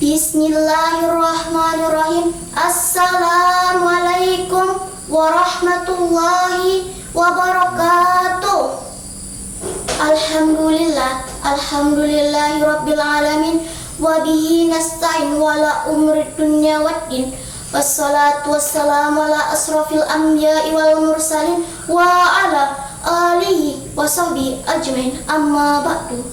Bismillahirrahmanirrahim. Assalamualaikum warahmatullahi wabarakatuh. Alhamdulillahi rabbil alamin. Wabihi nasta'in wala umri dunya waddin. Wassalatu wassalamu ala asrafil anbiya'i wal mursalin wa ala alihi wa sahbihi ajmain. Amma ba'du.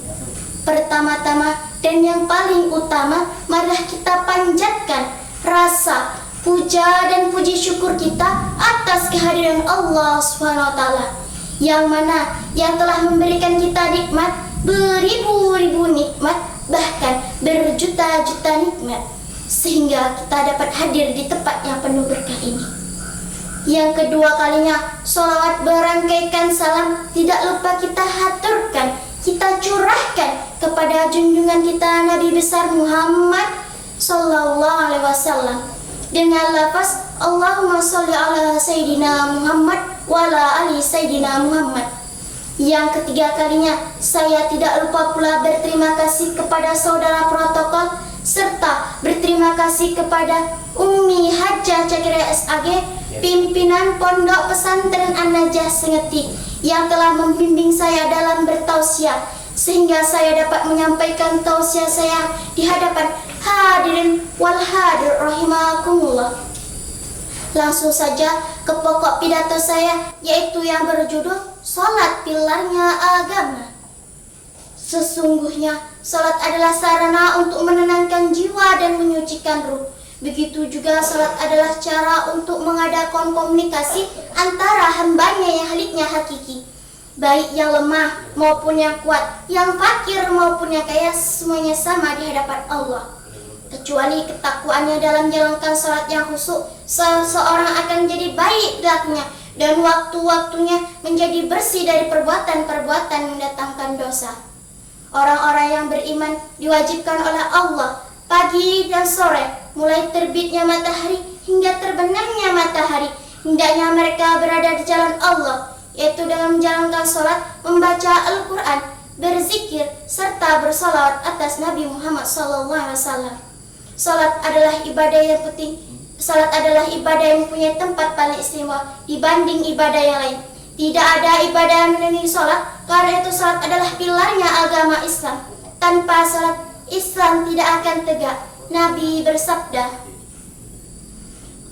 Pertama-tama dan yang paling utama, marilah kita panjatkan rasa puja dan puji syukur kita atas kehadiran Allah SWT, yang mana yang telah memberikan kita nikmat, beribu-ribu nikmat, bahkan berjuta-juta nikmat, sehingga kita dapat hadir di tempat yang penuh berkah ini. Yang kedua kalinya, sholawat berangkaikan salam tidak lupa kita haturkan, kita curahkan kepada junjungan kita Nabi besar Muhammad sallallahu alaihi wasallam dengan lafaz Allahumma sholli ala sayyidina Muhammad wa ala ali sayyidina Muhammad. Yang ketiga kalinya, saya tidak lupa pula berterima kasih kepada saudara protokol serta berterima kasih kepada Umi Hajjah Cakria SAG, pimpinan Pondok Pesantren An-Najah Sengeti, yang telah membimbing saya dalam bertausiah, sehingga saya dapat menyampaikan tausiah saya di hadapan hadirin wal hadir rahimakumullah. Langsung saja ke pokok pidato saya, yaitu yang berjudul Salat Pilarnya Agama. Sesungguhnya salat adalah sarana untuk menenangkan jiwa dan menyucikan ruh. Begitu juga salat adalah cara untuk mengadakan komunikasi antara hambanya yang haliknya hakiki, baik yang lemah maupun yang kuat, yang fakir maupun yang kaya, semuanya sama di hadapan Allah. Kecuali ketakwaannya dalam menjalankan salat yang khusyuk, seseorang akan menjadi baik lakunya dan waktu-waktunya menjadi bersih dari perbuatan-perbuatan mendatangkan dosa. Orang-orang yang beriman diwajibkan oleh Allah pagi dan sore, mulai terbitnya matahari hingga terbenamnya matahari, hendaknya mereka berada di jalan Allah, yaitu dengan menjalankan sholat, membaca Al-Quran, berzikir, serta bersalawat atas Nabi Muhammad SAW. Sholat adalah ibadah yang penting. Sholat adalah ibadah yang mempunyai tempat paling istimewa dibanding ibadah yang lain. Tidak ada ibadah yang menandingi sholat, karena itu sholat adalah pilarnya agama Islam. Tanpa sholat, Islam tidak akan tegak. Nabi bersabda,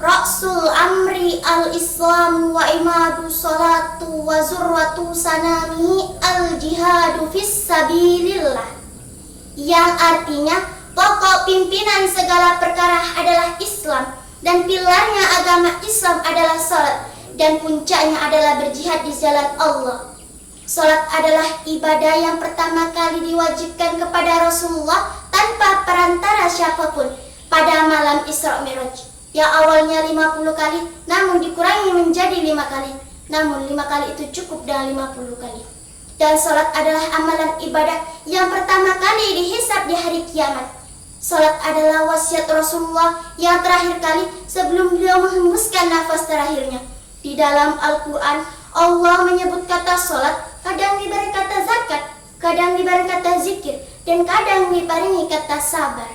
Rasul amri al-Islam wa imadu salatu wa zurwatu sanami al-jihadu fis sabilillah. Yang artinya, pokok pimpinan segala perkara adalah Islam, dan pilarnya agama Islam adalah salat, dan puncaknya adalah berjihad di jalan Allah. Salat adalah ibadah yang pertama kali diwajibkan kepada Rasulullah tanpa perantara siapapun pada malam Isra Mi'raj, yang awalnya 50 kali namun dikurangi menjadi 5 kali, namun 5 kali itu cukup dengan 50 kali. Dan salat adalah amalan ibadah yang pertama kali dihisab di hari kiamat. Salat adalah wasiat Rasulullah yang terakhir kali sebelum beliau menghembuskan nafas terakhirnya. Di dalam Al-Quran, Allah menyebut kata salat, kadang diberi kata zakat, kadang diberi kata zikir, dan kadang dibarengi kata sabar.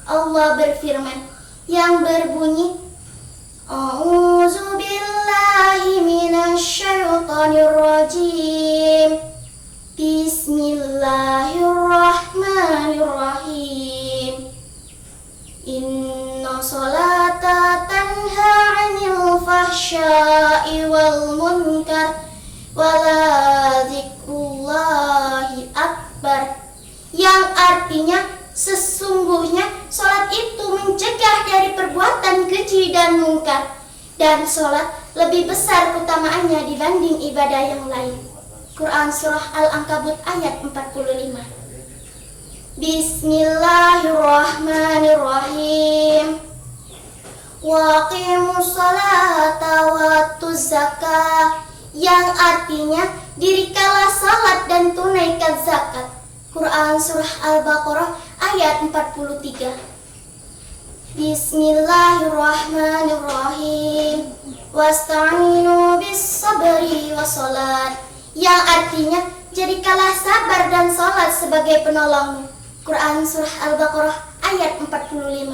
Allah berfirman yang berbunyi, A'udzu billahi minasyaitonir rajim. Bismillahirrahmanirrahim. Inna sholata tanha 'anil fahsya'i wal munkar wala dzikrullahi akbar. Yang artinya, sesungguhnya sholat itu mencegah dari perbuatan keji dan mungkar, dan sholat lebih besar keutamaannya dibanding ibadah yang lain. Quran Surah Al-Ankabut ayat 45. Bismillahirrahmanirrahim. Waqimus sholata watuz zakah, yang artinya dirikanlah salat dan tunaikan zakat. Quran Surah Al-Baqarah ayat 43. Bismillahirrahmanirrahim. Wasta'inu bis sabri wassalat, yang artinya jadikanlah sabar dan salat sebagai penolongmu. Quran Surah Al-Baqarah ayat 45.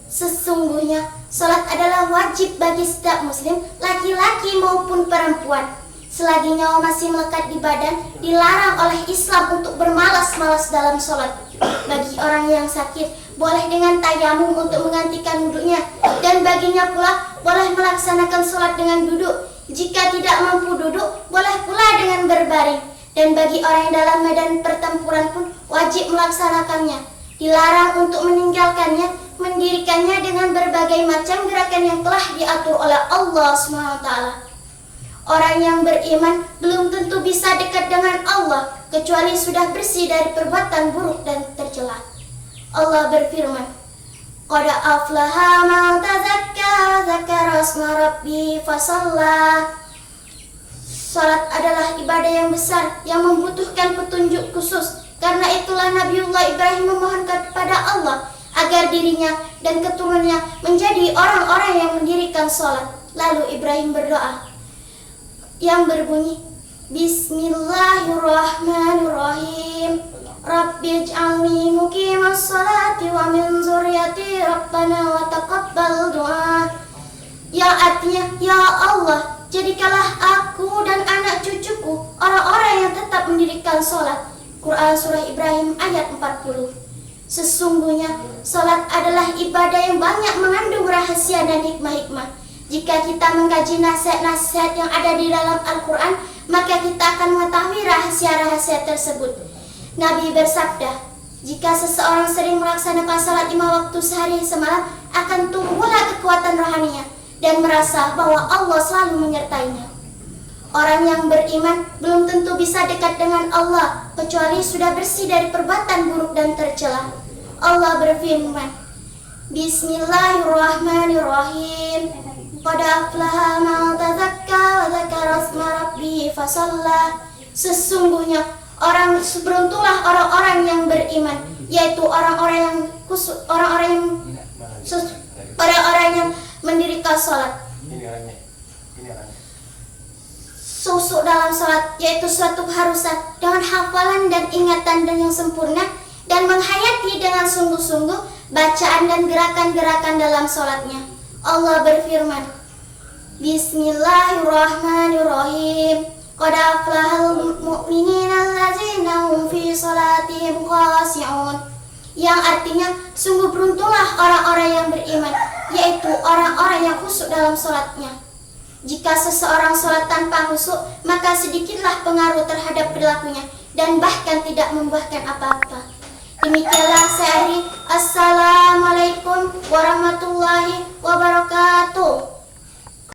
Sesungguhnya salat adalah wajib bagi setiap muslim, laki-laki maupun perempuan. Selagi nyawa masih melekat di badan, dilarang oleh Islam untuk bermalas-malas dalam salat. Bagi orang yang sakit, boleh dengan tayamum untuk menggantikan wudhunya, dan baginya pula boleh melaksanakan salat dengan duduk. Jika tidak mampu duduk, boleh pula dengan berbaring. Dan bagi orang yang dalam medan pertempuran pun wajib melaksanakannya. Dilarang untuk meninggalkannya, mendirikannya dengan berbagai macam gerakan yang telah diatur oleh Allah SWT. Orang yang beriman belum tentu bisa dekat dengan Allah kecuali sudah bersih dari perbuatan buruk dan tercela. Allah berfirman, "Qad aflaha man tazakka wa dzakara asma rabbi fasalla." Salat adalah ibadah yang besar yang membutuhkan petunjuk khusus. Karena itulah Nabiullah Ibrahim memohonkan kepada Allah agar dirinya dan keturunannya menjadi orang-orang yang mendirikan salat. Lalu Ibrahim berdoa yang berbunyi, Bismillahirrahmanirrahim. Rabbij'alni muqimas salati wa min zurriyati rabbana wa taqabbal du'a. Yang artinya, ya Allah, jadikanlah aku dan anak cucuku orang-orang yang tetap mendirikan salat. Quran Surah Ibrahim ayat 40. Sesungguhnya salat adalah ibadah yang banyak mengandung rahasia dan hikmah-hikmah. Jika kita mengkaji nasihat-nasihat yang ada di dalam Al-Quran, maka kita akan mengetahui rahasia-rahasia tersebut. Nabi bersabda, jika seseorang sering melaksanakan salat 5 waktu sehari semalam, akan tumbuhlah kekuatan rohaninya dan merasa bahwa Allah selalu menyertainya. Orang yang beriman belum tentu bisa dekat dengan Allah kecuali sudah bersih dari perbuatan buruk dan tercela. Allah berfirman, Bismillahirrahmanirrahim. Qad aflaha man tazakka wa dzakara asma rabbi fasalla. Sesungguhnya beruntunglah orang-orang yang beriman, yaitu orang-orang yang mendirikan salat. Susuk dalam salat yaitu suatu keharusan dengan hafalan dan ingatan dan yang sempurna, dan menghayati dengan sungguh-sungguh bacaan dan gerakan-gerakan dalam salatnya. Allah berfirman, Bismillahirrahmanirrahim. Qad aflahal mu'minina allazina hum fi salatihim khashi'un. Yang artinya, sungguh beruntunglah orang-orang yang beriman, yaitu orang-orang yang khusyuk dalam salatnya. Jika seseorang sholat tanpa khusyuk, maka sedikitlah pengaruh terhadap perilakunya dan bahkan tidak membuahkan apa-apa. Demikianlah saya akhiri. Assalamualaikum warahmatullahi wabarakatuh.